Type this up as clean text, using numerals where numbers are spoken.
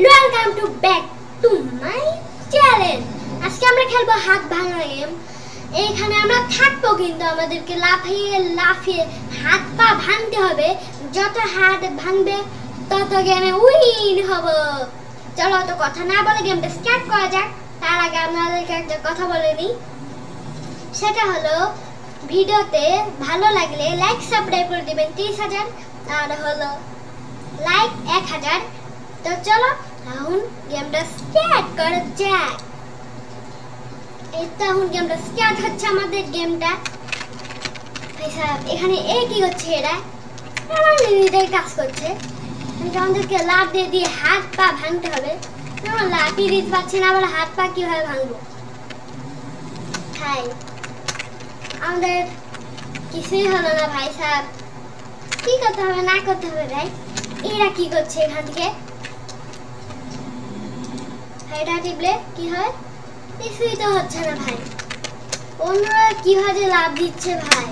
Welcome to back to my channel. আজকে আমরা খেলবো হাত ভাঙা গেম। এইখানে আমরা থাকবো, কিন্তু আমাদেরকে লাফিয়ে লাফিয়ে হাত পা ভাঙতে হবে। যত হাত ভাঙবে তত গেমে উইন হব। চলো তো কথা না বলে গেমটা স্টার্ট করা যাক। তার আগে আপনাদেরকে একটা কথা বলে নিই, সেটা হলো ভিডিওতে ভালো লাগলে লাইক সাবস্ক্রাইব করে দিবেন 30,000, আর হলো লাইক 1,000। তো চলো এখন গেমটা স্টার্ট করা যাক। এই তো এখন গেমটা স্টার্ট হচ্ছে আমাদের গেমটা। ভাই সাহেব এখানে কি করছে এরা? আমার নিজেদের কাজ করছে। আমাদেরকে লাফ দিয়ে দিয়ে হাত পা ভাঙতে হবে। আমার লাফিয়ে দিতে পারছি না, আবার হাত পা কিভাবে ভাঙবো? ভাই আমাদের কিছুই হলো না ভাই সাহেব। কি করতে হবে না করতে হবে ভাই? এরা কি করছে এখান থেকে? এটা টিপলে কি হয়? কিছুই তো হচ্ছে না ভাই। অন্যরা কিভাবে লাভ দিচ্ছে ভাই।